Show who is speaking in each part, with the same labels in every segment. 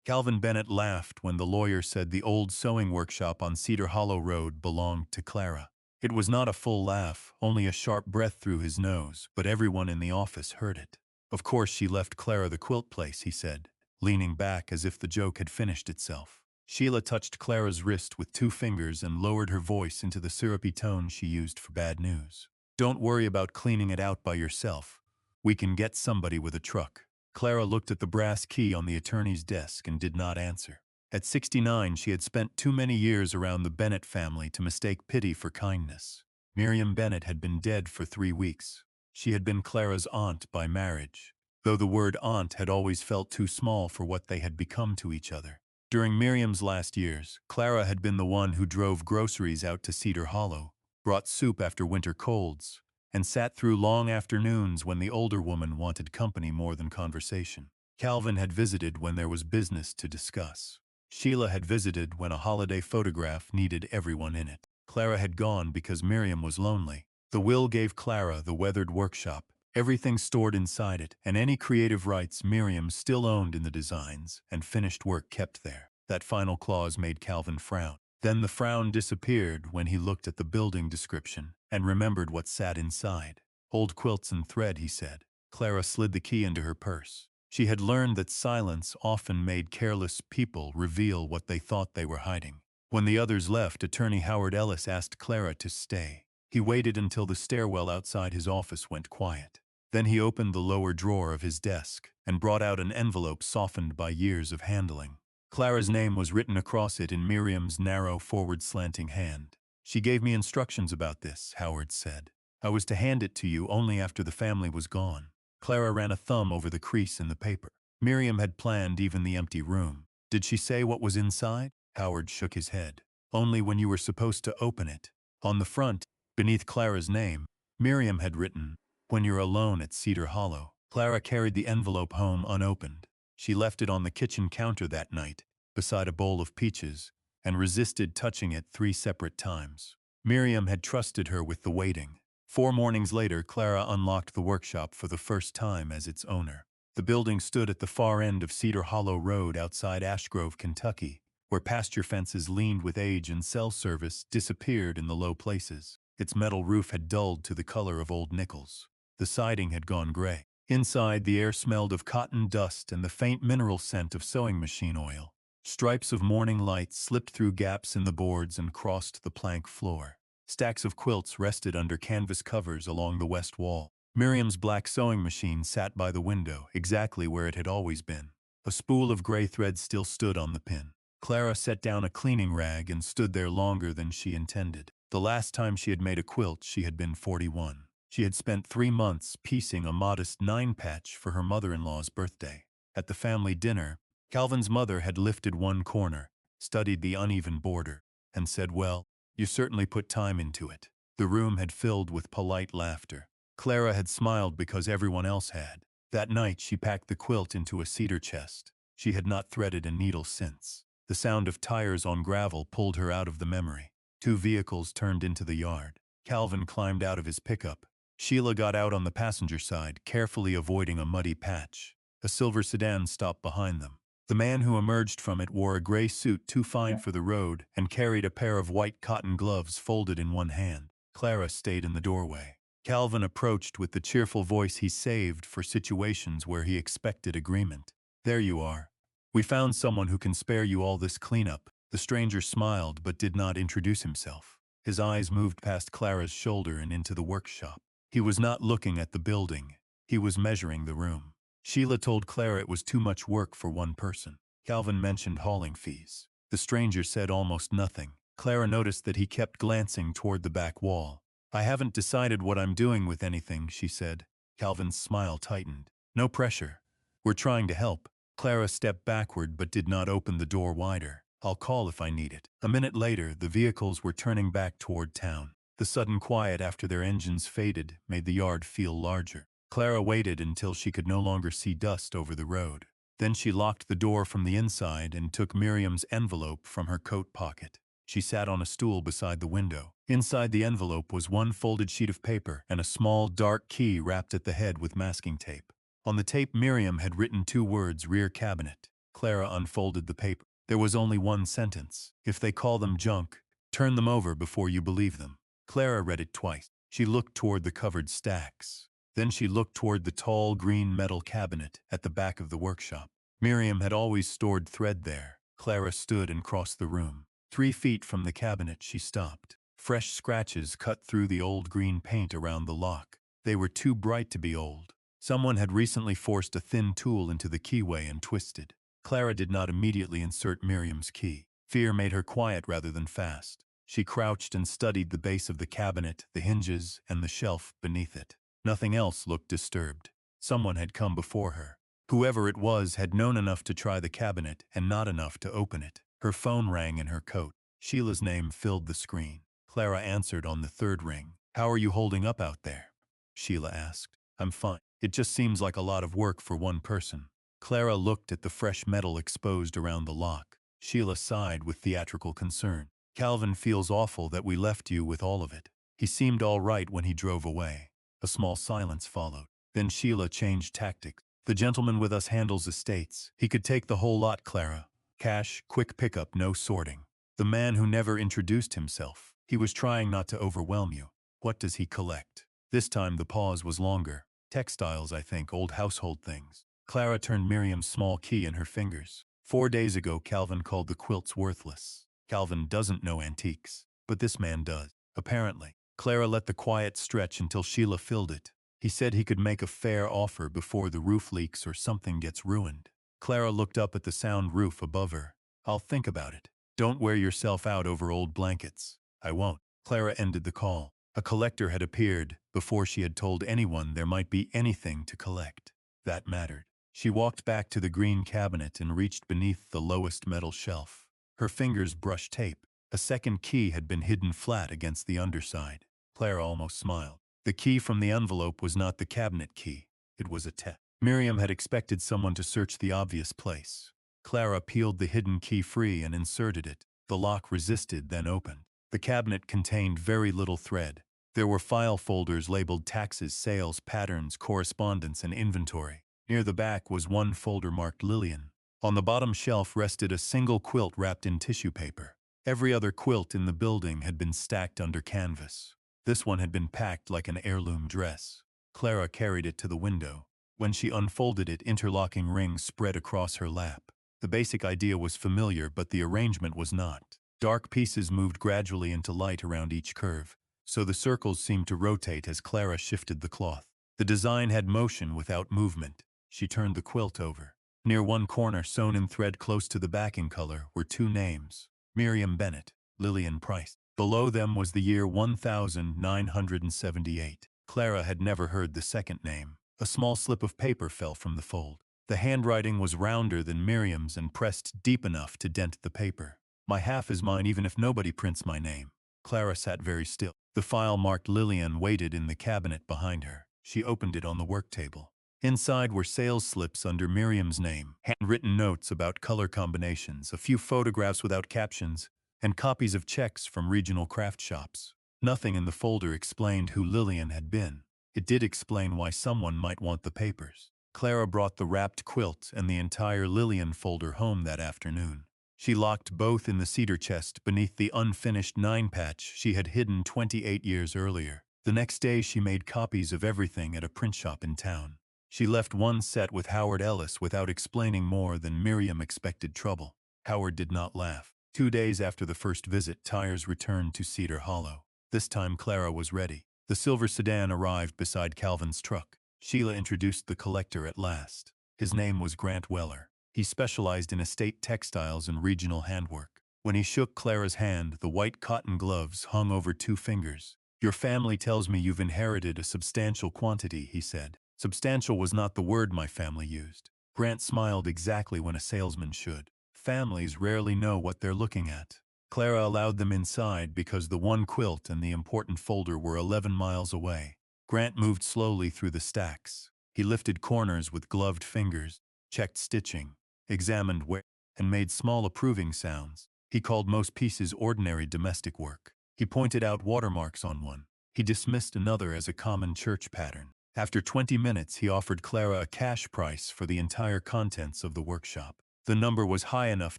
Speaker 1: Calvin Bennett laughed when the lawyer said the old sewing workshop on Cedar Hollow Road belonged to Clara. It was not a full laugh, only a sharp breath through his nose, but everyone in the office heard it. Of course she left Clara the quilt place, he said, leaning back as if the joke had finished itself. Sheila touched Clara's wrist with 2 fingers and lowered her voice into the syrupy tone she used for bad news. Don't worry about cleaning it out by yourself. We can get somebody with a truck. Clara looked at the brass key on the attorney's desk and did not answer. At 69, she had spent too many years around the Bennett family to mistake pity for kindness. Miriam Bennett had been dead for 3 weeks. She had been Clara's aunt by marriage, though the word aunt had always felt too small for what they had become to each other. During Miriam's last years, Clara had been the one who drove groceries out to Cedar Hollow, brought soup after winter colds, and sat through long afternoons when the older woman wanted company more than conversation. Calvin had visited when there was business to discuss. Sheila had visited when a holiday photograph needed everyone in it. Clara had gone because Miriam was lonely. The will gave Clara the weathered workshop, everything stored inside it, and any creative rights Miriam still owned in the designs and finished work kept there. That final clause made Calvin frown. Then the frown disappeared when he looked at the building description and remembered what sat inside. Old quilts and thread, he said. Clara slid the key into her purse. She had learned that silence often made careless people reveal what they thought they were hiding. When the others left, Attorney Howard Ellis asked Clara to stay. He waited until the stairwell outside his office went quiet. Then he opened the lower drawer of his desk and brought out an envelope softened by years of handling. Clara's name was written across it in Miriam's narrow, forward-slanting hand. She gave me instructions about this, Howard said. I was to hand it to you only after the family was gone. Clara ran a thumb over the crease in the paper. Miriam had planned even the empty room. Did she say what was inside? Howard shook his head. Only when you were supposed to open it. On the front, beneath Clara's name, Miriam had written, "When you're alone at Cedar Hollow." Clara carried the envelope home unopened. She left it on the kitchen counter that night, beside a bowl of peaches, and resisted touching it 3 separate times. Miriam had trusted her with the waiting. 4 mornings later, Clara unlocked the workshop for the first time as its owner. The building stood at the far end of Cedar Hollow Road outside Ashgrove, Kentucky, where pasture fences leaned with age and cell service disappeared in the low places. Its metal roof had dulled to the color of old nickels. The siding had gone gray. Inside, the air smelled of cotton dust and the faint mineral scent of sewing machine oil. Stripes of morning light slipped through gaps in the boards and crossed the plank floor. Stacks of quilts rested under canvas covers along the west wall. Miriam's black sewing machine sat by the window, exactly where it had always been. A spool of gray thread still stood on the pin. Clara set down a cleaning rag and stood there longer than she intended. The last time she had made a quilt, she had been 41. She had spent 3 months piecing a modest 9-patch for her mother-in-law's birthday. At the family dinner, Calvin's mother had lifted one corner, studied the uneven border, and said, "Well, you certainly put time into it." The room had filled with polite laughter. Clara had smiled because everyone else had. That night she packed the quilt into a cedar chest. She had not threaded a needle since. The sound of tires on gravel pulled her out of the memory. 2 vehicles turned into the yard. Calvin climbed out of his pickup. Sheila got out on the passenger side, carefully avoiding a muddy patch. A silver sedan stopped behind them. The man who emerged from it wore a gray suit too fine for the road and carried a pair of white cotton gloves folded in one hand. Clara stayed in the doorway. Calvin approached with the cheerful voice he saved for situations where he expected agreement. "There you are. We found someone who can spare you all this cleanup." The stranger smiled but did not introduce himself. His eyes moved past Clara's shoulder and into the workshop. He was not looking at the building. He was measuring the room. Sheila told Clara it was too much work for one person. Calvin mentioned hauling fees. The stranger said almost nothing. Clara noticed that he kept glancing toward the back wall. "I haven't decided what I'm doing with anything," she said. Calvin's smile tightened. "No pressure. We're trying to help." Clara stepped backward but did not open the door wider. "I'll call if I need it." A minute later, the vehicles were turning back toward town. The sudden quiet after their engines faded made the yard feel larger. Clara waited until she could no longer see dust over the road. Then she locked the door from the inside and took Miriam's envelope from her coat pocket. She sat on a stool beside the window. Inside the envelope was one folded sheet of paper and a small, dark key wrapped at the head with masking tape. On the tape, Miriam had written 2 words, "rear cabinet." Clara unfolded the paper. There was only one sentence. If they call them junk, turn them over before you believe them. Clara read it twice. She looked toward the covered stacks. Then she looked toward the tall green metal cabinet at the back of the workshop. Miriam had always stored thread there. Clara stood and crossed the room. 3 feet from the cabinet she stopped. Fresh scratches cut through the old green paint around the lock. They were too bright to be old. Someone had recently forced a thin tool into the keyway and twisted. Clara did not immediately insert Miriam's key. Fear made her quiet rather than fast. She crouched and studied the base of the cabinet, the hinges, and the shelf beneath it. Nothing else looked disturbed. Someone had come before her. Whoever it was had known enough to try the cabinet and not enough to open it. Her phone rang in her coat. Sheila's name filled the screen. Clara answered on the third ring. "How are you holding up out there?" Sheila asked. "I'm fine. It just seems like a lot of work for one person." Clara looked at the fresh metal exposed around the lock. Sheila sighed with theatrical concern. "Calvin feels awful that we left you with all of it. He seemed all right when he drove away." A small silence followed. Then Sheila changed tactics. "The gentleman with us handles estates. He could take the whole lot, Clara. Cash, quick pickup, no sorting. The man who never introduced himself. He was trying not to overwhelm you. What does he collect?" This time the pause was longer. "Textiles, I think, old household things." Clara turned Miriam's small key in her fingers. 4 days ago, Calvin called the quilts worthless. Calvin doesn't know antiques, but this man does, apparently. Clara let the quiet stretch until Sheila filled it. "He said he could make a fair offer before the roof leaks or something gets ruined." Clara looked up at the sound roof above her. "I'll think about it. Don't wear yourself out over old blankets." "I won't." Clara ended the call. A collector had appeared before she had told anyone there might be anything to collect. That mattered. She walked back to the green cabinet and reached beneath the lowest metal shelf. Her fingers brushed tape. A second key had been hidden flat against the underside. Clara almost smiled. The key from the envelope was not the cabinet key. It was a test. Miriam had expected someone to search the obvious place. Clara peeled the hidden key free and inserted it. The lock resisted, then opened. The cabinet contained very little thread. There were file folders labeled taxes, sales, patterns, correspondence, and inventory. Near the back was one folder marked Lillian. On the bottom shelf rested a single quilt wrapped in tissue paper. Every other quilt in the building had been stacked under canvas. This one had been packed like an heirloom dress. Clara carried it to the window. When she unfolded it, interlocking rings spread across her lap. The basic idea was familiar, but the arrangement was not. Dark pieces moved gradually into light around each curve, so the circles seemed to rotate as Clara shifted the cloth. The design had motion without movement. She turned the quilt over. Near one corner, sewn in thread close to the backing color, were 2 names: Miriam Bennett, Lillian Price. Below them was the year 1978. Clara had never heard the second name. A small slip of paper fell from the fold. The handwriting was rounder than Miriam's and pressed deep enough to dent the paper. "My half is mine even if nobody prints my name." Clara sat very still. The file marked Lillian waited in the cabinet behind her. She opened it on the work table. Inside were sales slips under Miriam's name, handwritten notes about color combinations, a few photographs without captions, and copies of checks from regional craft shops. Nothing in the folder explained who Lillian had been. It did explain why someone might want the papers. Clara brought the wrapped quilt and the entire Lillian folder home that afternoon. She locked both in the cedar chest beneath the unfinished 9-patch she had hidden 28 years earlier. The next day she made copies of everything at a print shop in town. She left one set with Howard Ellis without explaining more than Miriam expected trouble. Howard did not laugh. 2 days after the first visit, tires returned to Cedar Hollow. This time Clara was ready. The silver sedan arrived beside Calvin's truck. Sheila introduced the collector at last. His name was Grant Weller. He specialized in estate textiles and regional handwork. When he shook Clara's hand, the white cotton gloves hung over 2 fingers. "Your family tells me you've inherited a substantial quantity," he said. Substantial was not the word my family used. Grant smiled exactly when a salesman should. Families rarely know what they're looking at. Clara allowed them inside because the one quilt and the important folder were 11 miles away. Grant moved slowly through the stacks. He lifted corners with gloved fingers, checked stitching, examined wear, and made small approving sounds. He called most pieces ordinary domestic work. He pointed out watermarks on one. He dismissed another as a common church pattern. After 20 minutes, he offered Clara a cash price for the entire contents of the workshop. The number was high enough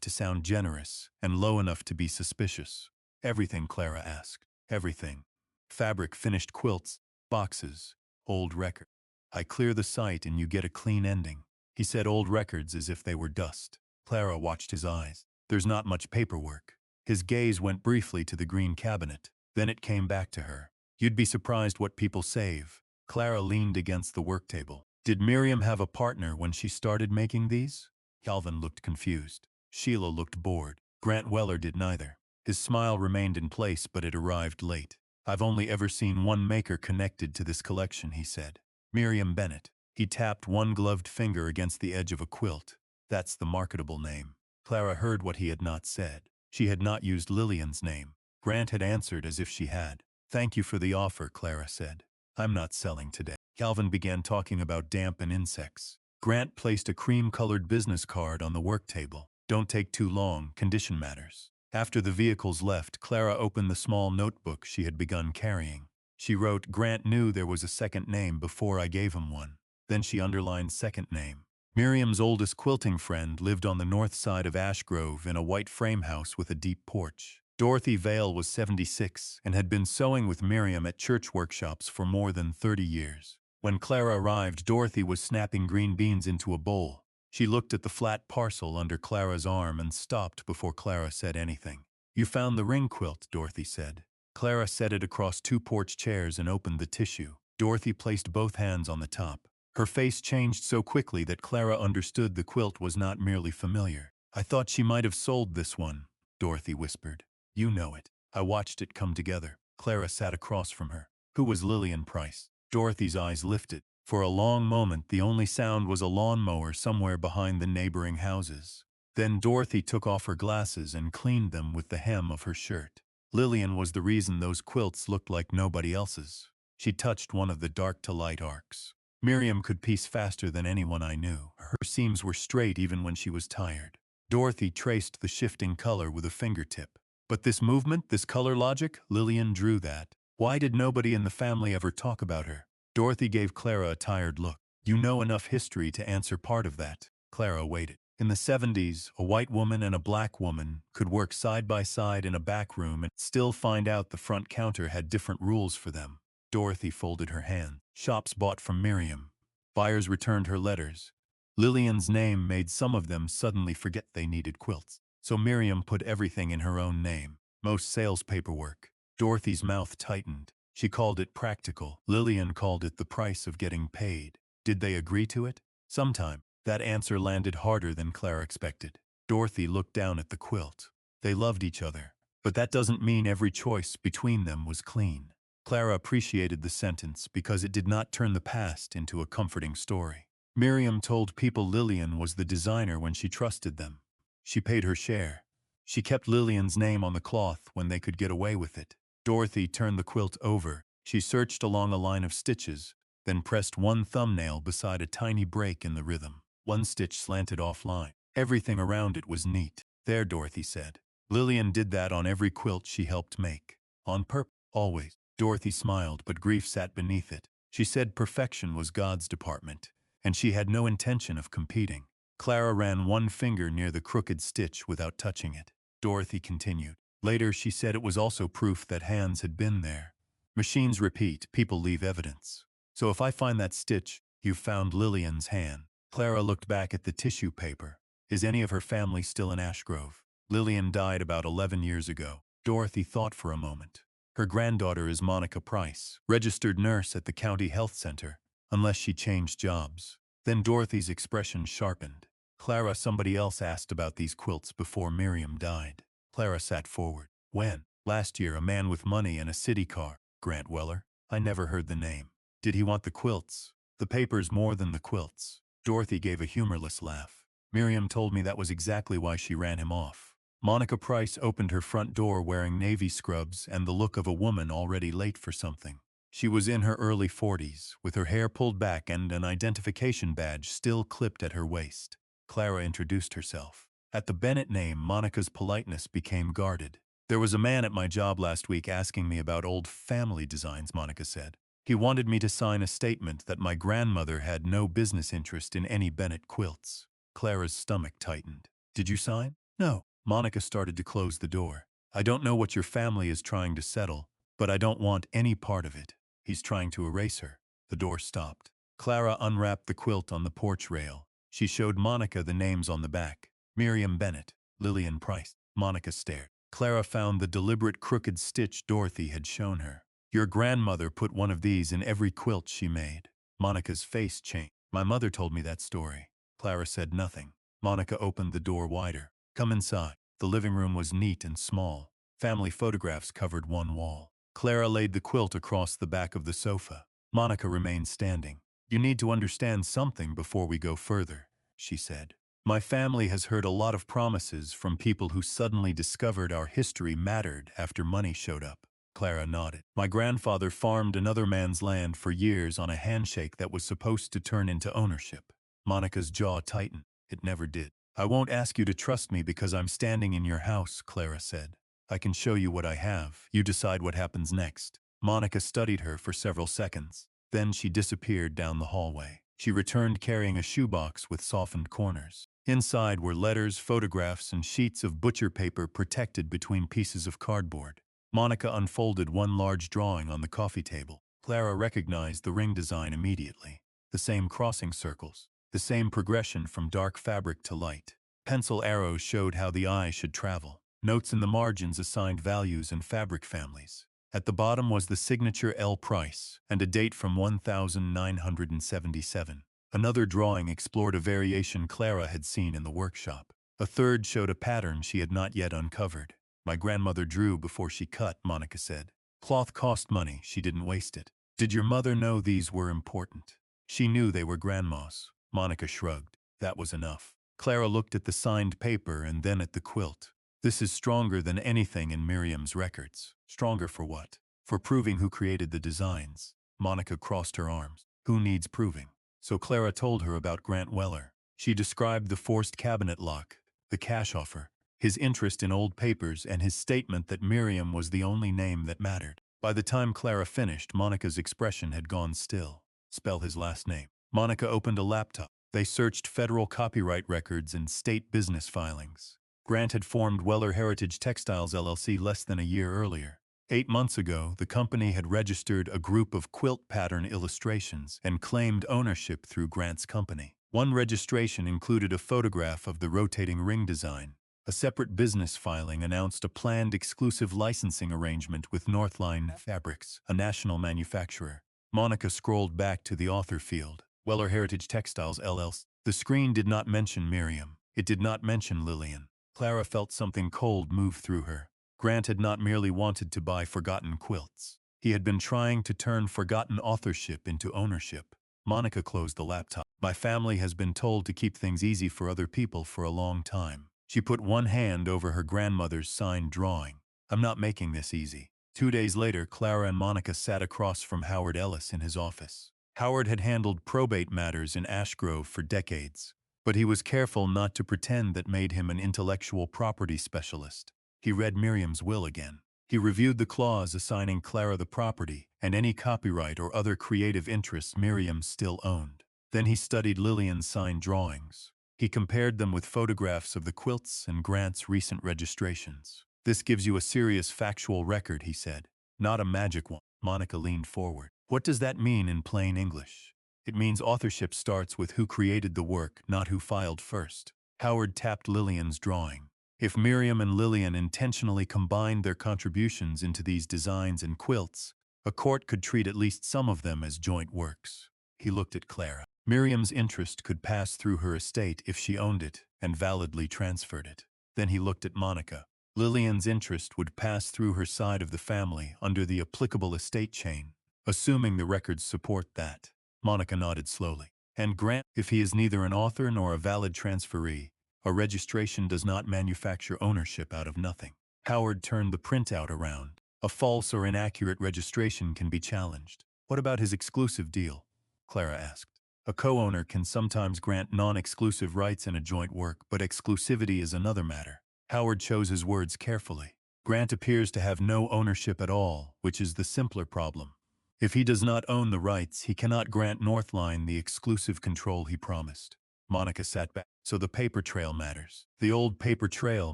Speaker 1: to sound generous and low enough to be suspicious. Everything, Clara asked. Everything. Fabric, finished quilts, boxes, old records. I clear the site and you get a clean ending. He said old records as if they were dust. Clara watched his eyes. There's not much paperwork. His gaze went briefly to the green cabinet. Then it came back to her. You'd be surprised what people save. Clara leaned against the work table. Did Miriam have a partner when she started making these? Calvin looked confused. Sheila looked bored. Grant Weller did neither. His smile remained in place, but it arrived late. I've only ever seen one maker connected to this collection, he said. Miriam Bennett. He tapped one gloved finger against the edge of a quilt. That's the marketable name. Clara heard what he had not said. She had not used Lillian's name. Grant had answered as if she had. Thank you for the offer, Clara said. I'm not selling today. Calvin began talking about damp and insects. Grant placed a cream-colored business card on the work table. Don't take too long, condition matters. After the vehicles left, Clara opened the small notebook she had begun carrying. She wrote, Grant knew there was a second name before I gave him one. Then she underlined second name. Miriam's oldest quilting friend lived on the north side of Ash Grove in a white frame house with a deep porch. Dorothy Vale was 76 and had been sewing with Miriam at church workshops for more than 30 years. When Clara arrived, Dorothy was snapping green beans into a bowl. She looked at the flat parcel under Clara's arm and stopped before Clara said anything. You found the ring quilt, Dorothy said. Clara set it across two porch chairs and opened the tissue. Dorothy placed both hands on the top. Her face changed so quickly that Clara understood the quilt was not merely familiar. I thought she might have sold this one, Dorothy whispered. You know it. I watched it come together. Clara sat across from her. Who was Lillian Price? Dorothy's eyes lifted. For a long moment, the only sound was a lawnmower somewhere behind the neighboring houses. Then Dorothy took off her glasses and cleaned them with the hem of her shirt. Lillian was the reason those quilts looked like nobody else's. She touched one of the dark-to-light arcs. Miriam could piece faster than anyone I knew. Her seams were straight even when she was tired. Dorothy traced the shifting color with a fingertip. But this movement, this color logic, Lillian drew that. Why did nobody in the family ever talk about her? Dorothy gave Clara a tired look. You know enough history to answer part of that. Clara waited. In the 70s, a white woman and a black woman could work side by side in a back room and still find out the front counter had different rules for them. Dorothy folded her hand. Shops bought from Miriam. Buyers returned her letters. Lillian's name made some of them suddenly forget they needed quilts. So Miriam put everything in her own name. Most sales paperwork. Dorothy's mouth tightened. She called it practical. Lillian called it the price of getting paid. Did they agree to it? Sometime. That answer landed harder than Clara expected. Dorothy looked down at the quilt. They loved each other. But that doesn't mean every choice between them was clean. Clara appreciated the sentence because it did not turn the past into a comforting story. Miriam told people Lillian was the designer when she trusted them. She paid her share. She kept Lillian's name on the cloth when they could get away with it. Dorothy turned the quilt over. She searched along a line of stitches, then pressed one thumbnail beside a tiny break in the rhythm. One stitch slanted offline. Everything around it was neat. There, Dorothy said. Lillian did that on every quilt she helped make. On purpose, always. Dorothy smiled, but grief sat beneath it. She said perfection was God's department, and she had no intention of competing. Clara ran one finger near the crooked stitch without touching it. Dorothy continued. Later, she said it was also proof that hands had been there. Machines repeat, people leave evidence. So if I find that stitch, you've found Lillian's hand. Clara looked back at the tissue paper. Is any of her family still in Ash Grove? Lillian died about 11 years ago. Dorothy thought for a moment. Her granddaughter is Monica Price, registered nurse at the county health center, unless she changed jobs. Then Dorothy's expression sharpened. Clara, somebody else asked about these quilts before Miriam died. Clara sat forward. When? Last year, a man with money and a city car. Grant Weller? I never heard the name. Did he want the quilts? The papers more than the quilts. Dorothy gave a humorless laugh. Miriam told me that was exactly why she ran him off. Monica Price opened her front door wearing navy scrubs and the look of a woman already late for something. She was in her early 40s, with her hair pulled back and an identification badge still clipped at her waist. Clara introduced herself. At the Bennett name, Monica's politeness became guarded. There was a man at my job last week asking me about old family designs, Monica said. He wanted me to sign a statement that my grandmother had no business interest in any Bennett quilts. Clara's stomach tightened. Did you sign? No. Monica started to close the door. I don't know what your family is trying to settle, but I don't want any part of it. He's trying to erase her. The door stopped. Clara unwrapped the quilt on the porch rail. She showed Monica the names on the back. Miriam Bennett, Lillian Price. Monica stared. Clara found the deliberate crooked stitch Dorothy had shown her. Your grandmother put one of these in every quilt she made. Monica's face changed. My mother told me that story. Clara said nothing. Monica opened the door wider. Come inside. The living room was neat and small. Family photographs covered one wall. Clara laid the quilt across the back of the sofa. Monica remained standing. You need to understand something before we go further, she said. My family has heard a lot of promises from people who suddenly discovered our history mattered after money showed up. Clara nodded. My grandfather farmed another man's land for years on a handshake that was supposed to turn into ownership. Monica's jaw tightened. It never did. I won't ask you to trust me because I'm standing in your house, Clara said. I can show you what I have. You decide what happens next. Monica studied her for several seconds. Then she disappeared down the hallway. She returned carrying a shoebox with softened corners. Inside were letters, photographs, and sheets of butcher paper protected between pieces of cardboard. Monica unfolded one large drawing on the coffee table. Clara recognized the ring design immediately. The same crossing circles. The same progression from dark fabric to light. Pencil arrows showed how the eye should travel. Notes in the margins assigned values and fabric families. At the bottom was the signature L. Price and a date from 1977. Another drawing explored a variation Clara had seen in the workshop. A third showed a pattern she had not yet uncovered. My grandmother drew before she cut, Monica said. Cloth cost money, she didn't waste it. Did your mother know these were important? She knew they were grandma's. Monica shrugged. That was enough. Clara looked at the signed paper and then at the quilt. This is stronger than anything in Miriam's records. Stronger for what? For proving who created the designs. Monica crossed her arms. Who needs proving? So Clara told her about Grant Weller. She described the forced cabinet lock, the cash offer, his interest in old papers, and his statement that Miriam was the only name that mattered. By the time Clara finished, Monica's expression had gone still. Spell his last name. Monica opened a laptop. They searched federal copyright records and state business filings. Grant had formed Weller Heritage Textiles LLC less than a year earlier. 8 months ago, the company had registered a group of quilt pattern illustrations and claimed ownership through Grant's company. One registration included a photograph of the rotating ring design. A separate business filing announced a planned exclusive licensing arrangement with Northline Fabrics, a national manufacturer. Monica scrolled back to the author field. Weller Heritage Textiles LLC. The screen did not mention Miriam. It did not mention Lillian. Clara felt something cold move through her. Grant had not merely wanted to buy forgotten quilts. He had been trying to turn forgotten authorship into ownership. Monica closed the laptop. My family has been told to keep things easy for other people for a long time. She put one hand over her grandmother's signed drawing. I'm not making this easy. 2 days later, Clara and Monica sat across from Howard Ellis in his office. Howard had handled probate matters in Ash Grove for decades. But he was careful not to pretend that made him an intellectual property specialist. He read Miriam's will again. He reviewed the clause assigning Clara the property and any copyright or other creative interests Miriam still owned. Then he studied Lillian's signed drawings. He compared them with photographs of the quilts and Grant's recent registrations. This gives you a serious factual record, he said. Not a magic one. Monica leaned forward. What does that mean in plain English? It means authorship starts with who created the work, not who filed first. Howard tapped Lillian's drawing. If Miriam and Lillian intentionally combined their contributions into these designs and quilts, a court could treat at least some of them as joint works. He looked at Clara. Miriam's interest could pass through her estate if she owned it and validly transferred it. Then he looked at Monica. Lillian's interest would pass through her side of the family under the applicable estate chain, assuming the records support that. Monica nodded slowly. And Grant, if he is neither an author nor a valid transferee, a registration does not manufacture ownership out of nothing. Howard turned the printout around. A false or inaccurate registration can be challenged. What about his exclusive deal? Clara asked. A co-owner can sometimes grant non-exclusive rights in a joint work, but exclusivity is another matter. Howard chose his words carefully. Grant appears to have no ownership at all, which is the simpler problem. If he does not own the rights, he cannot grant Northline the exclusive control he promised. Monica sat back. So the paper trail matters. The old paper trail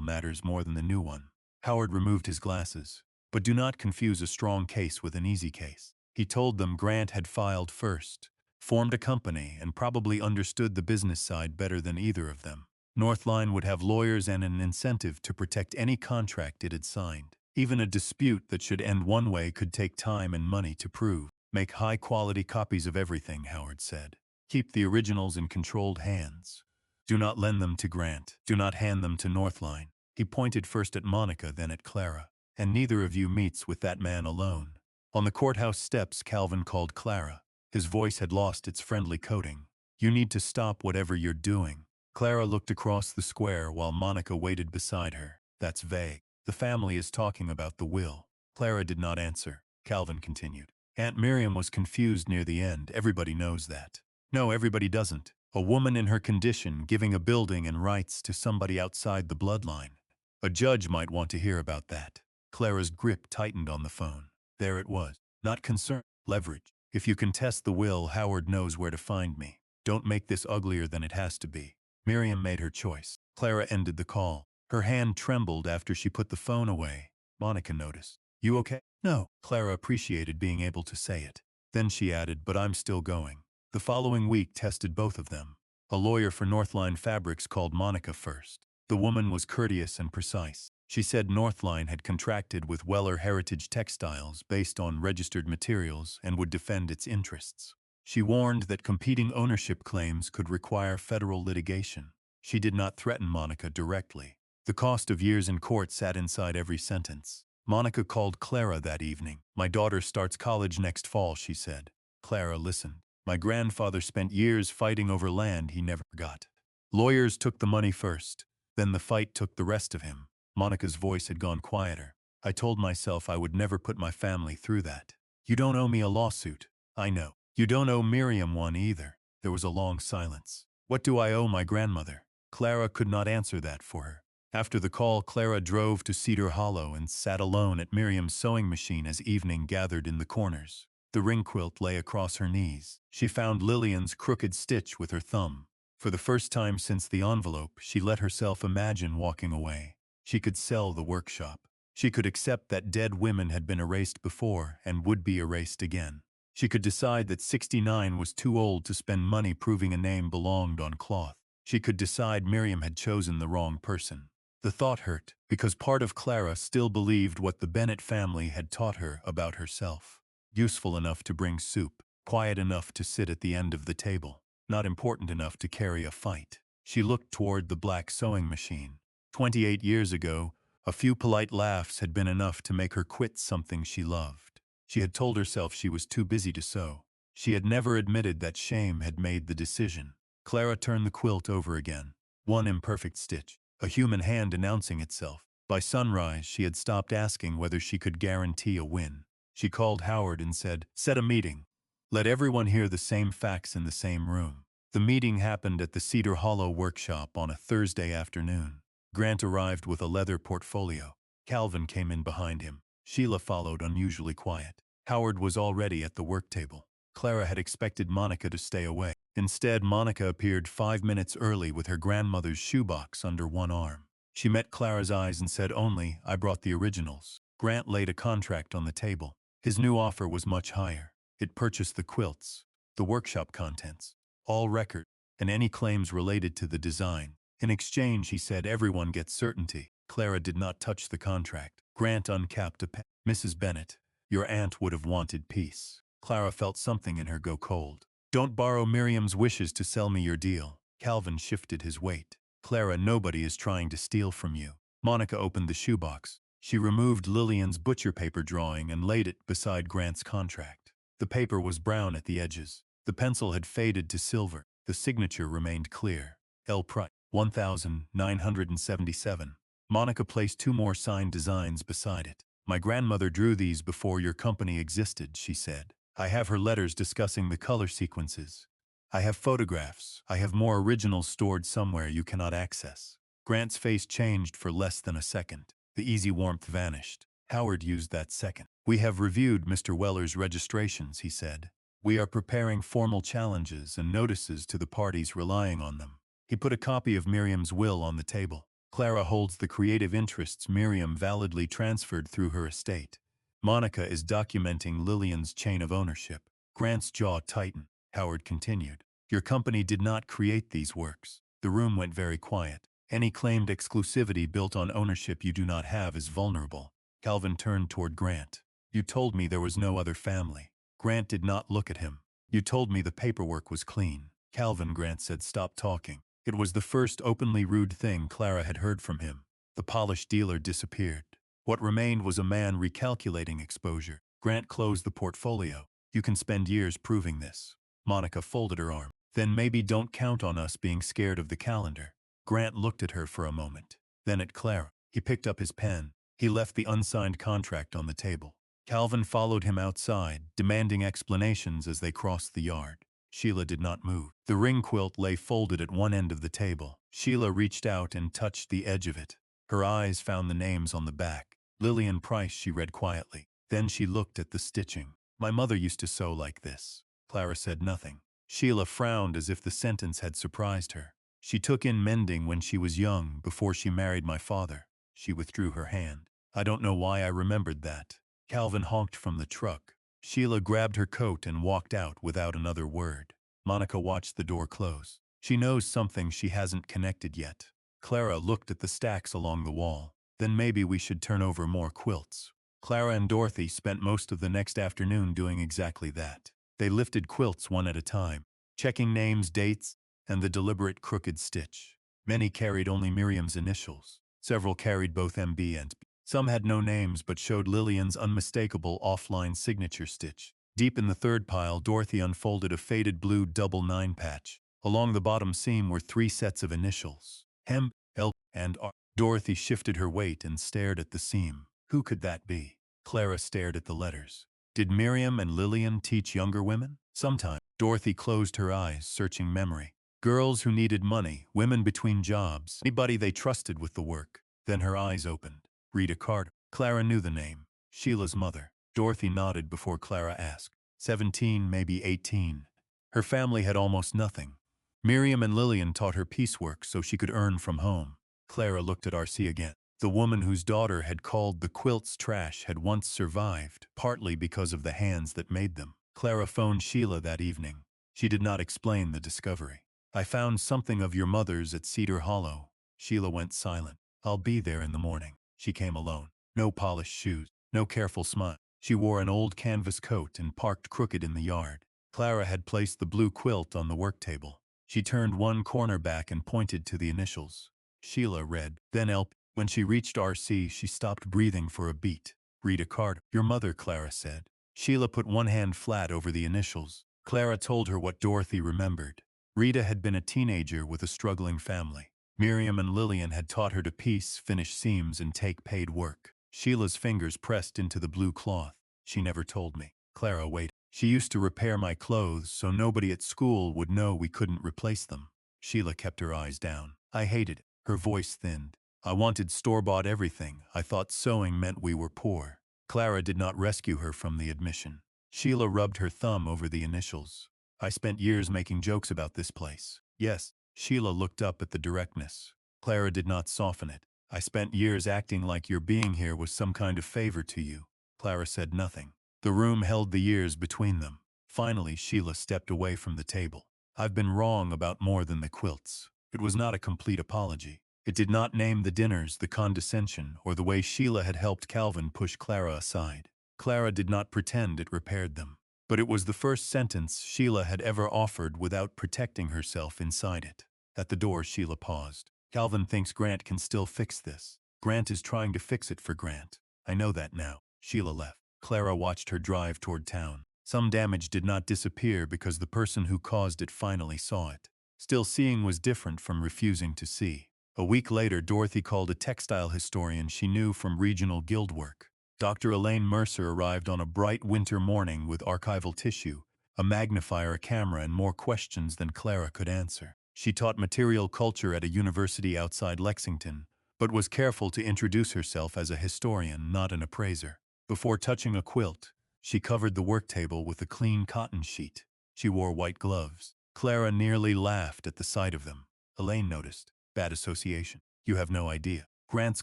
Speaker 1: matters more than the new one. Howard removed his glasses. But do not confuse a strong case with an easy case. He told them Grant had filed first, formed a company, and probably understood the business side better than either of them. Northline would have lawyers and an incentive to protect any contract it had signed. Even a dispute that should end one way could take time and money to prove. Make high-quality copies of everything, Howard said. Keep the originals in controlled hands. Do not lend them to Grant. Do not hand them to Northline. He pointed first at Monica, then at Clara. And neither of you meets with that man alone. On the courthouse steps, Calvin called Clara. His voice had lost its friendly coating. You need to stop whatever you're doing. Clara looked across the square while Monica waited beside her. That's vague. The family is talking about the will. Clara did not answer. Calvin continued. Aunt Miriam was confused near the end. Everybody knows that. No, everybody doesn't. A woman in her condition giving a building and rights to somebody outside the bloodline. A judge might want to hear about that. Clara's grip tightened on the phone. There it was. Not concern. Leverage. If you contest the will, Howard knows where to find me. Don't make this uglier than it has to be. Miriam made her choice. Clara ended the call. Her hand trembled after she put the phone away. Monica noticed. You okay? No. Clara appreciated being able to say it. Then she added, but I'm still going. The following week tested both of them. A lawyer for Northline Fabrics called Monica first. The woman was courteous and precise. She said Northline had contracted with Weller Heritage Textiles based on registered materials and would defend its interests. She warned that competing ownership claims could require federal litigation. She did not threaten Monica directly. The cost of years in court sat inside every sentence. Monica called Clara that evening. My daughter starts college next fall, she said. Clara listened. My grandfather spent years fighting over land he never got. Lawyers took the money first. Then the fight took the rest of him. Monica's voice had gone quieter. I told myself I would never put my family through that. You don't owe me a lawsuit. I know. You don't owe Miriam one either. There was a long silence. What do I owe my grandmother? Clara could not answer that for her. After the call, Clara drove to Cedar Hollow and sat alone at Miriam's sewing machine as evening gathered in the corners. The ring quilt lay across her knees. She found Lillian's crooked stitch with her thumb. For the first time since the envelope, she let herself imagine walking away. She could sell the workshop. She could accept that dead women had been erased before and would be erased again. She could decide that 69 was too old to spend money proving a name belonged on cloth. She could decide Miriam had chosen the wrong person. The thought hurt, because part of Clara still believed what the Bennett family had taught her about herself. Useful enough to bring soup, quiet enough to sit at the end of the table, not important enough to carry a fight. She looked toward the black sewing machine. 28 years ago, a few polite laughs had been enough to make her quit something she loved. She had told herself she was too busy to sew. She had never admitted that shame had made the decision. Clara turned the quilt over again. One imperfect stitch. A human hand announcing itself. By sunrise, she had stopped asking whether she could guarantee a win. She called Howard and said, set a meeting. Let everyone hear the same facts in the same room. The meeting happened at the Cedar Hollow workshop on a Thursday afternoon. Grant arrived with a leather portfolio. Calvin came in behind him. Sheila followed, unusually quiet. Howard was already at the work table. Clara had expected Monica to stay away. Instead, Monica appeared 5 minutes early with her grandmother's shoebox under one arm. She met Clara's eyes and said only, I brought the originals. Grant laid a contract on the table. His new offer was much higher. It purchased the quilts, the workshop contents, all record, and any claims related to the design. In exchange, he said everyone gets certainty. Clara did not touch the contract. Grant uncapped a pen. Mrs. Bennett, your aunt would have wanted peace. Clara felt something in her go cold. Don't borrow Miriam's wishes to sell me your deal. Calvin shifted his weight. Clara, nobody is trying to steal from you. Monica opened the shoebox. She removed Lillian's butcher paper drawing and laid it beside Grant's contract. The paper was brown at the edges. The pencil had faded to silver. The signature remained clear. L. Price, 1977. Monica placed 2 more signed designs beside it. My grandmother drew these before your company existed, she said. I have her letters discussing the color sequences. I have photographs. I have more originals stored somewhere you cannot access. Grant's face changed for less than a second. The easy warmth vanished. Howard used that second. We have reviewed Mr. Weller's registrations, he said. We are preparing formal challenges and notices to the parties relying on them. He put a copy of Miriam's will on the table. Clara holds the creative interests Miriam validly transferred through her estate. Monica is documenting Lillian's chain of ownership. Grant's jaw tightened. Howard continued. Your company did not create these works. The room went very quiet. Any claimed exclusivity built on ownership you do not have is vulnerable. Calvin turned toward Grant. You told me there was no other family. Grant did not look at him. You told me the paperwork was clean. Calvin, Grant said, stop talking. It was the first openly rude thing Clara had heard from him. The polished dealer disappeared. What remained was a man recalculating exposure. Grant closed the portfolio. You can spend years proving this. Monica folded her arm. Then maybe don't count on us being scared of the calendar. Grant looked at her for a moment. Then at Clara. He picked up his pen. He left the unsigned contract on the table. Calvin followed him outside, demanding explanations as they crossed the yard. Sheila did not move. The ring quilt lay folded at one end of the table. Sheila reached out and touched the edge of it. Her eyes found the names on the back. Lillian Price, she read quietly. Then she looked at the stitching. My mother used to sew like this. Clara said nothing. Sheila frowned as if the sentence had surprised her. She took in mending when she was young, before she married my father. She withdrew her hand. I don't know why I remembered that. Calvin honked from the truck. Sheila grabbed her coat and walked out without another word. Monica watched the door close. She knows something she hasn't connected yet. Clara looked at the stacks along the wall. Then maybe we should turn over more quilts. Clara and Dorothy spent most of the next afternoon doing exactly that. They lifted quilts one at a time, checking names, dates, and the deliberate crooked stitch. Many carried only Miriam's initials. Several carried both MB and B. Some had no names but showed Lillian's unmistakable offline signature stitch. Deep in the third pile, Dorothy unfolded a faded blue double 9 patch. Along the bottom seam were 3 sets of initials. M, L, and R. Dorothy shifted her weight and stared at the seam. Who could that be? Clara stared at the letters. Did Miriam and Lillian teach younger women? Sometime. Dorothy closed her eyes, searching memory. Girls who needed money, women between jobs, anybody they trusted with the work. Then her eyes opened. Rita Carter. Clara knew the name. Sheila's mother. Dorothy nodded before Clara asked. 17, maybe 18. Her family had almost nothing. Miriam and Lillian taught her piecework so she could earn from home. Clara looked at RC again. The woman whose daughter had called the quilts trash had once survived, partly because of the hands that made them. Clara phoned Sheila that evening. She did not explain the discovery. I found something of your mother's at Cedar Hollow. Sheila went silent. I'll be there in the morning. She came alone. No polished shoes, no careful smile. She wore an old canvas coat and parked crooked in the yard. Clara had placed the blue quilt on the work table. She turned one corner back and pointed to the initials. Sheila read, then LP. When she reached RC, she stopped breathing for a beat. Rita Carter. Your mother, Clara said. Sheila put one hand flat over the initials. Clara told her what Dorothy remembered. Rita had been a teenager with a struggling family. Miriam and Lillian had taught her to piece, finish seams, and take paid work. Sheila's fingers pressed into the blue cloth. She never told me. Clara waited. She used to repair my clothes so nobody at school would know we couldn't replace them. Sheila kept her eyes down. I hated it. Her voice thinned. I wanted store-bought everything. I thought sewing meant we were poor. Clara did not rescue her from the admission. Sheila rubbed her thumb over the initials. I spent years making jokes about this place. Yes. Sheila looked up at the directness. Clara did not soften it. I spent years acting like your being here was some kind of favor to you. Clara said nothing. The room held the years between them. Finally, Sheila stepped away from the table. I've been wrong about more than the quilts. It was not a complete apology. It did not name the dinners, the condescension, or the way Sheila had helped Calvin push Clara aside. Clara did not pretend it repaired them. But it was the first sentence Sheila had ever offered without protecting herself inside it. At the door, Sheila paused. Calvin thinks Grant can still fix this. Grant is trying to fix it for Grant. I know that now. Sheila left. Clara watched her drive toward town. Some damage did not disappear because the person who caused it finally saw it. Still, seeing was different from refusing to see. A week later, Dorothy called a textile historian she knew from regional guild work. Dr. Elaine Mercer arrived on a bright winter morning with archival tissue, a magnifier, a camera, and more questions than Clara could answer. She taught material culture at a university outside Lexington, but was careful to introduce herself as a historian, not an appraiser. Before touching a quilt, she covered the work table with a clean cotton sheet. She wore white gloves. Clara nearly laughed at the sight of them. Elaine noticed. Bad association. You have no idea. Grant's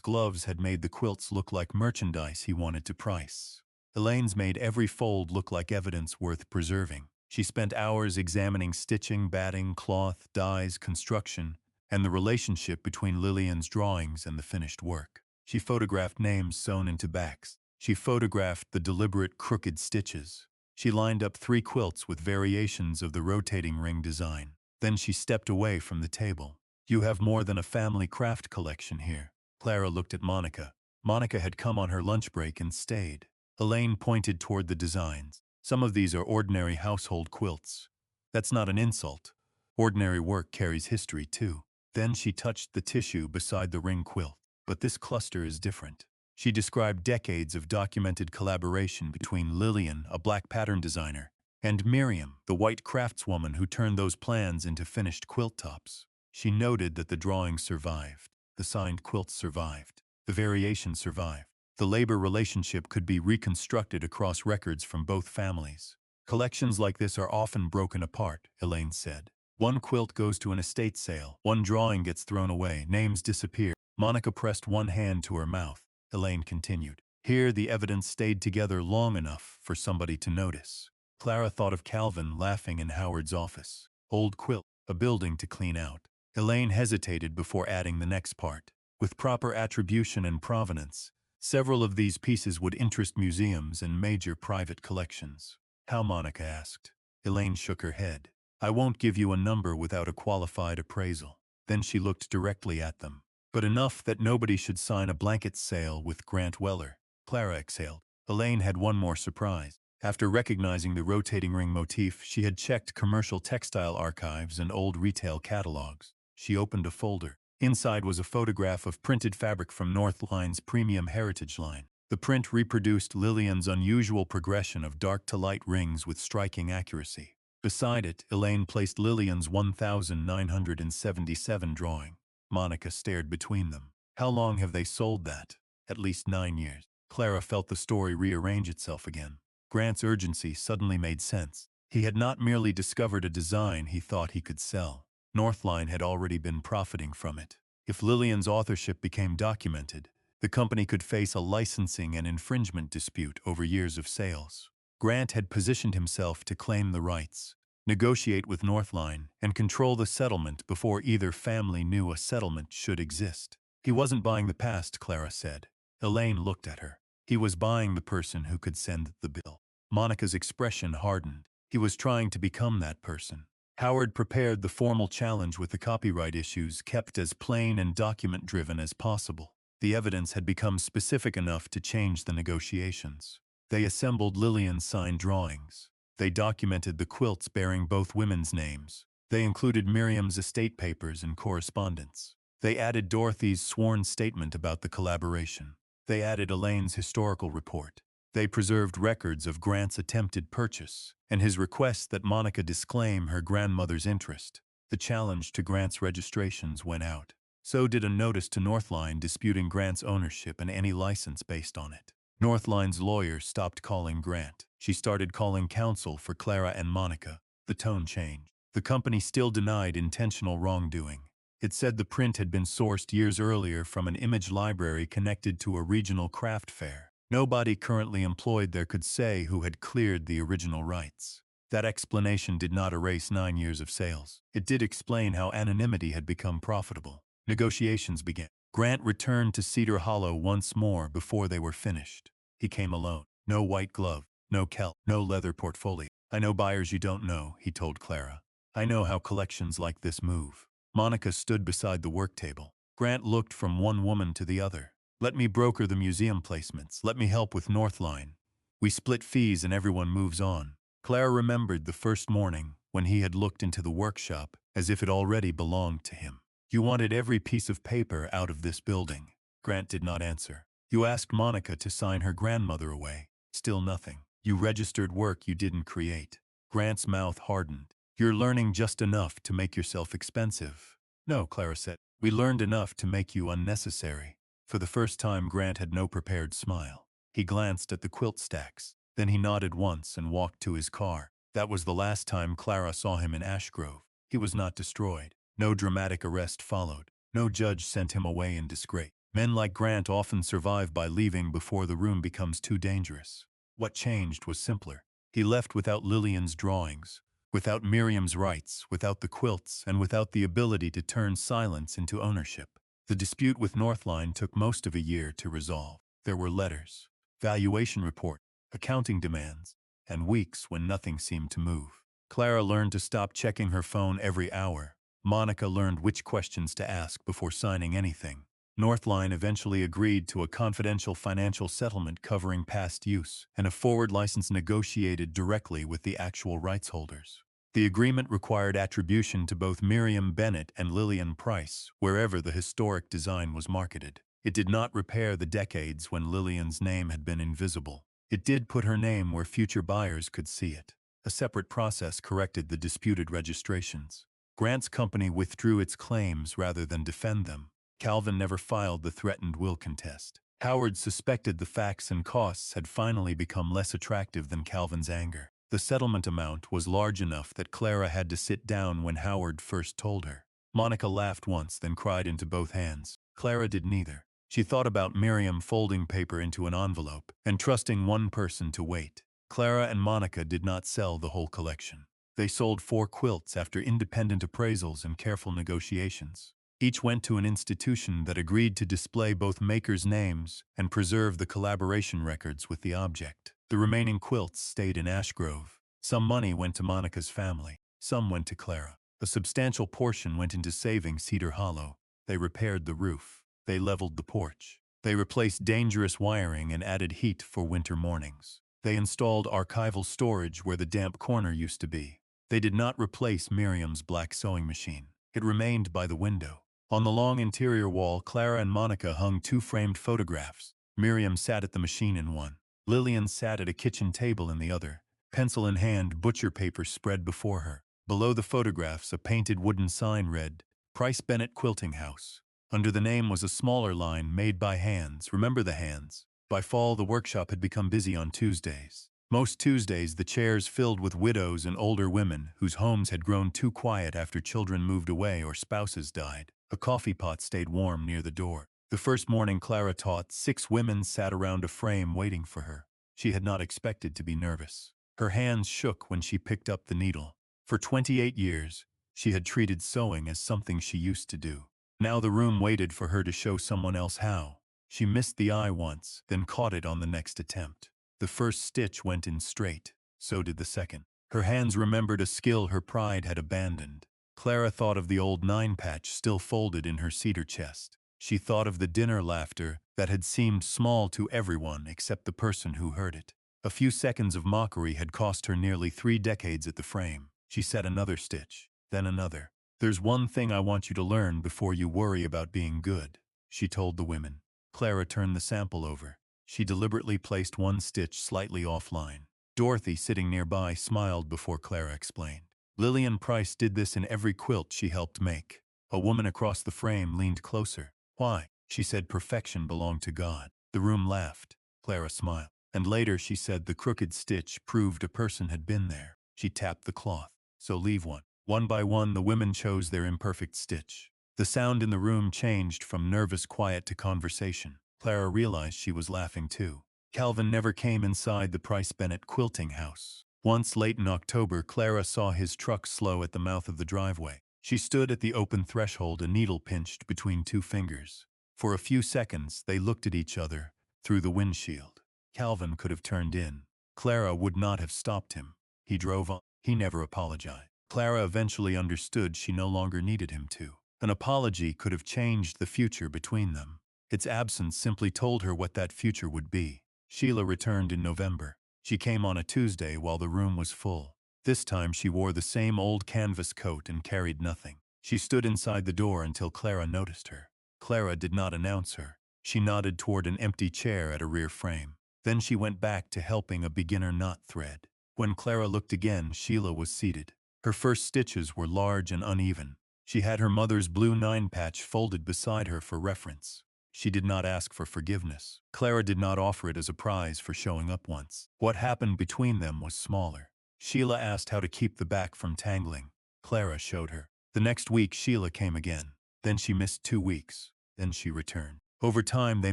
Speaker 1: gloves had made the quilts look like merchandise he wanted to price. Elaine's made every fold look like evidence worth preserving. She spent hours examining stitching, batting, cloth, dyes, construction, and the relationship between Lillian's drawings and the finished work. She photographed names sewn into backs. She photographed the deliberate crooked stitches. She lined up 3 quilts with variations of the rotating ring design. Then she stepped away from the table. You have more than a family craft collection here. Clara looked at Monica. Monica had come on her lunch break and stayed. Elaine pointed toward the designs. Some of these are ordinary household quilts. That's not an insult. Ordinary work carries history too. Then she touched the tissue beside the ring quilt. But this cluster is different. She described decades of documented collaboration between Lillian, a black pattern designer, and Miriam, the white craftswoman who turned those plans into finished quilt tops. She noted that the drawings survived. The signed quilts survived. The variations survived. The labor relationship could be reconstructed across records from both families. Collections like this are often broken apart, Elaine said. One quilt goes to an estate sale. One drawing gets thrown away. Names disappear. Monica pressed one hand to her mouth. Elaine continued. Here the evidence stayed together long enough for somebody to notice. Clara thought of Calvin laughing in Howard's office. Old quilt, a building to clean out. Elaine hesitated before adding the next part. With proper attribution and provenance, several of these pieces would interest museums and major private collections. How? Monica asked. Elaine shook her head. I won't give you a number without a qualified appraisal. Then she looked directly at them. But enough that nobody should sign a blanket sale with Grant Weller. Clara exhaled. Elaine had one more surprise. After recognizing the rotating ring motif, she had checked commercial textile archives and old retail catalogs. She opened a folder. Inside was a photograph of printed fabric from Northline's premium heritage line. The print reproduced Lillian's unusual progression of dark to light rings with striking accuracy. Beside it, Elaine placed Lillian's 1977 drawing. Monica stared between them. How long have they sold that? At least 9 years. Clara felt the story rearrange itself again. Grant's urgency suddenly made sense. He had not merely discovered a design he thought he could sell. Northline had already been profiting from it. If Lillian's authorship became documented, the company could face a licensing and infringement dispute over years of sales. Grant had positioned himself to claim the rights, negotiate with Northline, and control the settlement before either family knew a settlement should exist. He wasn't buying the past, Clara said. Elaine looked at her. He was buying the person who could send the bill. Monica's expression hardened. He was trying to become that person. Howard prepared the formal challenge with the copyright issues kept as plain and document-driven as possible. The evidence had become specific enough to change the negotiations. They assembled Lillian's signed drawings. They documented the quilts bearing both women's names. They included Miriam's estate papers and correspondence. They added Dorothy's sworn statement about the collaboration. They added Elaine's historical report. They preserved records of Grant's attempted purchase and his request that Monica disclaim her grandmother's interest. The challenge to Grant's registrations went out. So did a notice to Northline disputing Grant's ownership and any license based on it. Northline's lawyer stopped calling Grant. She started calling counsel for Clara and Monica. The tone changed. The company still denied intentional wrongdoing. It said the print had been sourced years earlier from an image library connected to a regional craft fair. Nobody currently employed there could say who had cleared the original rights. That explanation did not erase 9 years of sales. It did explain how anonymity had become profitable. Negotiations began. Grant returned to Cedar Hollow once more before they were finished. He came alone. No white glove, no Celt, no leather portfolio. I know buyers you don't know, he told Clara. I know how collections like this move. Monica stood beside the work table. Grant looked from one woman to the other. Let me broker the museum placements. Let me help with Northline. We split fees and everyone moves on. Clara remembered the first morning when he had looked into the workshop as if it already belonged to him. You wanted every piece of paper out of this building. Grant did not answer. You asked Monica to sign her grandmother away. Still nothing. You registered work you didn't create. Grant's mouth hardened. You're learning just enough to make yourself expensive. No, Clara said. We learned enough to make you unnecessary. For the first time, Grant had no prepared smile. He glanced at the quilt stacks. Then he nodded once and walked to his car. That was the last time Clara saw him in Ashgrove. He was not destroyed. No dramatic arrest followed. No judge sent him away in disgrace. Men like Grant often survive by leaving before the room becomes too dangerous. What changed was simpler. He left without Lillian's drawings, without Miriam's rights, without the quilts, and without the ability to turn silence into ownership. The dispute with Northline took most of a year to resolve. There were letters, valuation report, accounting demands, and weeks when nothing seemed to move. Clara learned to stop checking her phone every hour. Monica learned which questions to ask before signing anything. Northline eventually agreed to a confidential financial settlement covering past use and a forward license negotiated directly with the actual rights holders. The agreement required attribution to both Miriam Bennett and Lillian Price, wherever the historic design was marketed. It did not repair the decades when Lillian's name had been invisible. It did put her name where future buyers could see it. A separate process corrected the disputed registrations. Grant's company withdrew its claims rather than defend them. Calvin never filed the threatened will contest. Howard suspected the facts and costs had finally become less attractive than Calvin's anger. The settlement amount was large enough that Clara had to sit down when Howard first told her. Monica laughed once, then cried into both hands. Clara did neither. She thought about Miriam folding paper into an envelope and trusting one person to wait. Clara and Monica did not sell the whole collection. They sold 4 quilts after independent appraisals and careful negotiations. Each went to an institution that agreed to display both makers' names and preserve the collaboration records with the object. The remaining quilts stayed in Ashgrove. Some money went to Monica's family. Some went to Clara. A substantial portion went into saving Cedar Hollow. They repaired the roof. They leveled the porch. They replaced dangerous wiring and added heat for winter mornings. They installed archival storage where the damp corner used to be. They did not replace Miriam's black sewing machine. It remained by the window. On the long interior wall, Clara and Monica hung 2 framed photographs. Miriam sat at the machine in one. Lillian sat at a kitchen table in the other, pencil in hand, butcher paper spread before her. Below the photographs, a painted wooden sign read, Price Bennett Quilting House. Under the name was a smaller line, made by hands. Remember the hands? By fall, the workshop had become busy on Tuesdays. Most Tuesdays, the chairs filled with widows and older women whose homes had grown too quiet after children moved away or spouses died. A coffee pot stayed warm near the door. The first morning Clara taught, 6 women sat around a frame waiting for her. She had not expected to be nervous. Her hands shook when she picked up the needle. For 28 years, she had treated sewing as something she used to do. Now the room waited for her to show someone else how. She missed the eye once, then caught it on the next attempt. The first stitch went in straight. So did the second. Her hands remembered a skill her pride had abandoned. Clara thought of the old 9-patch still folded in her cedar chest. She thought of the dinner laughter that had seemed small to everyone except the person who heard it. A few seconds of mockery had cost her nearly 3 decades at the frame. She set another stitch, then another. "There's one thing I want you to learn before you worry about being good," she told the women. Clara turned the sample over. She deliberately placed one stitch slightly offline. Dorothy, sitting nearby, smiled before Clara explained. Lillian Price did this in every quilt she helped make. A woman across the frame leaned closer. "Why?" She said perfection belonged to God. The room laughed. Clara smiled. And later she said the crooked stitch proved a person had been there. She tapped the cloth. "So leave one." One by one the women chose their imperfect stitch. The sound in the room changed from nervous quiet to conversation. Clara realized she was laughing too. Calvin never came inside the Price Bennett Quilting House. Once late in October, Clara saw his truck slow at the mouth of the driveway. She stood at the open threshold, a needle pinched between 2 fingers. For a few seconds, they looked at each other through the windshield. Calvin could have turned in. Clara would not have stopped him. He drove on. He never apologized. Clara eventually understood she no longer needed him to. An apology could have changed the future between them. Its absence simply told her what that future would be. Sheila returned in November. She came on a Tuesday while the room was full. This time she wore the same old canvas coat and carried nothing. She stood inside the door until Clara noticed her. Clara did not announce her. She nodded toward an empty chair at a rear frame. Then she went back to helping a beginner knot thread. When Clara looked again, Sheila was seated. Her first stitches were large and uneven. She had her mother's blue 9-patch folded beside her for reference. She did not ask for forgiveness. Clara did not offer it as a prize for showing up once. What happened between them was smaller. Sheila asked how to keep the back from tangling. Clara showed her. The next week, Sheila came again. Then she missed 2 weeks. Then she returned. Over time, they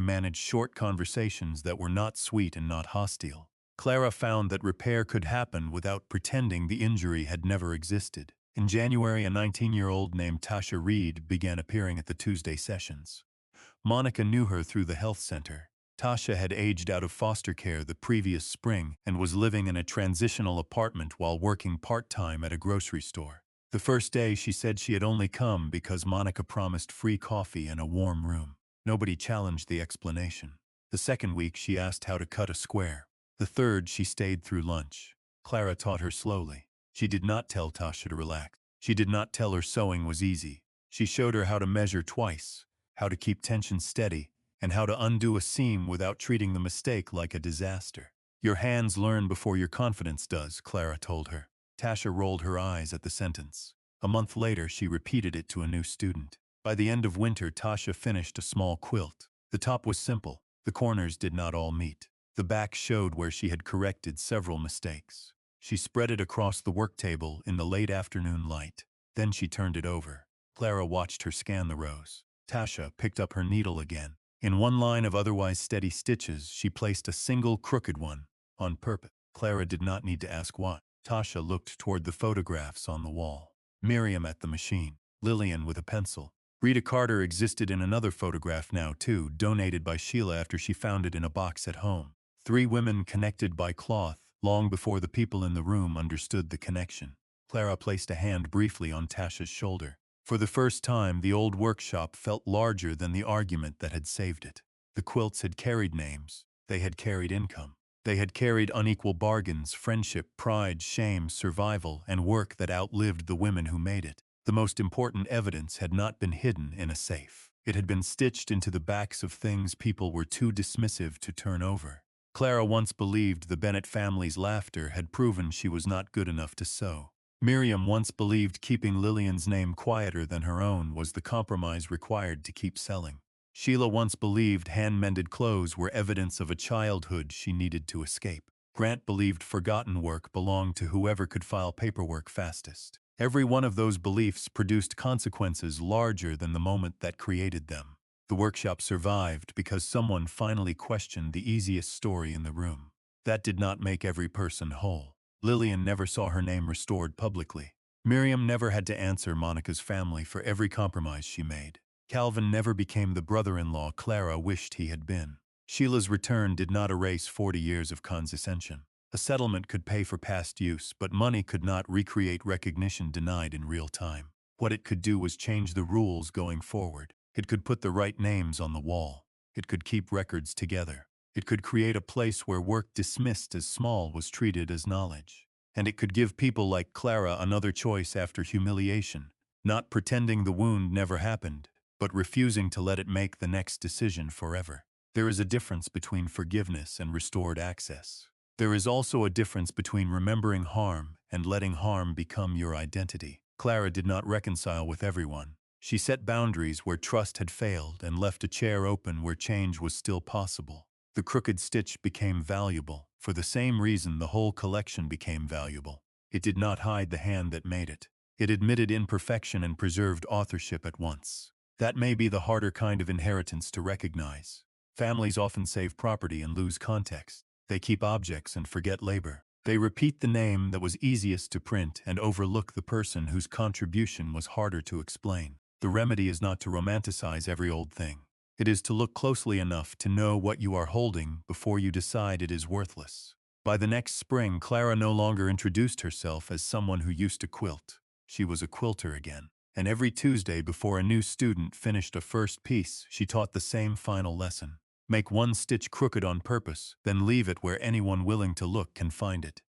Speaker 1: managed short conversations that were not sweet and not hostile. Clara found that repair could happen without pretending the injury had never existed. In January, a 19-year-old named Tasha Reed began appearing at the Tuesday sessions. Monica knew her through the health center. Tasha had aged out of foster care the previous spring and was living in a transitional apartment while working part-time at a grocery store. The first day, she said she had only come because Monica promised free coffee and a warm room. Nobody challenged the explanation. The second week, she asked how to cut a square. The third, she stayed through lunch. Clara taught her slowly. She did not tell Tasha to relax. She did not tell her sewing was easy. She showed her how to measure twice, how to keep tension steady, and how to undo a seam without treating the mistake like a disaster. Your hands learn before your confidence does, Clara told her. Tasha rolled her eyes at the sentence. A month later, she repeated it to a new student. By the end of winter, Tasha finished a small quilt. The top was simple. The corners did not all meet. The back showed where she had corrected several mistakes. She spread it across the work table in the late afternoon light. Then she turned it over. Clara watched her scan the rows. Tasha picked up her needle again. In one line of otherwise steady stitches, she placed a single crooked one, on purpose. Clara did not need to ask why. Tasha looked toward the photographs on the wall. Miriam at the machine. Lillian with a pencil. Rita Carter existed in another photograph now too, donated by Sheila after she found it in a box at home. 3 women connected by cloth, long before the people in the room understood the connection. Clara placed a hand briefly on Tasha's shoulder. For the first time, the old workshop felt larger than the argument that had saved it. The quilts had carried names. They had carried income. They had carried unequal bargains, friendship, pride, shame, survival, and work that outlived the women who made it. The most important evidence had not been hidden in a safe. It had been stitched into the backs of things people were too dismissive to turn over. Clara once believed the Bennett family's laughter had proven she was not good enough to sew. Miriam once believed keeping Lillian's name quieter than her own was the compromise required to keep selling. Sheila once believed hand-mended clothes were evidence of a childhood she needed to escape. Grant believed forgotten work belonged to whoever could file paperwork fastest. Every one of those beliefs produced consequences larger than the moment that created them. The workshop survived because someone finally questioned the easiest story in the room. That did not make every person whole. Lillian never saw her name restored publicly. Miriam never had to answer Monica's family for every compromise she made. Calvin never became the brother-in-law Clara wished he had been. Sheila's return did not erase 40 years of condescension. A settlement could pay for past use, but money could not recreate recognition denied in real time. What it could do was change the rules going forward. It could put the right names on the wall. It could keep records together. It could create a place where work dismissed as small was treated as knowledge. And it could give people like Clara another choice after humiliation, not pretending the wound never happened, but refusing to let it make the next decision forever. There is a difference between forgiveness and restored access. There is also a difference between remembering harm and letting harm become your identity. Clara did not reconcile with everyone. She set boundaries where trust had failed and left a chair open where change was still possible. The crooked stitch became valuable. For the same reason, the whole collection became valuable. It did not hide the hand that made it. It admitted imperfection and preserved authorship at once. That may be the harder kind of inheritance to recognize. Families often save property and lose context. They keep objects and forget labor. They repeat the name that was easiest to print and overlook the person whose contribution was harder to explain. The remedy is not to romanticize every old thing. It is to look closely enough to know what you are holding before you decide it is worthless. By the next spring, Clara no longer introduced herself as someone who used to quilt. She was a quilter again. And every Tuesday before a new student finished a first piece, she taught the same final lesson. Make one stitch crooked on purpose, then leave it where anyone willing to look can find it.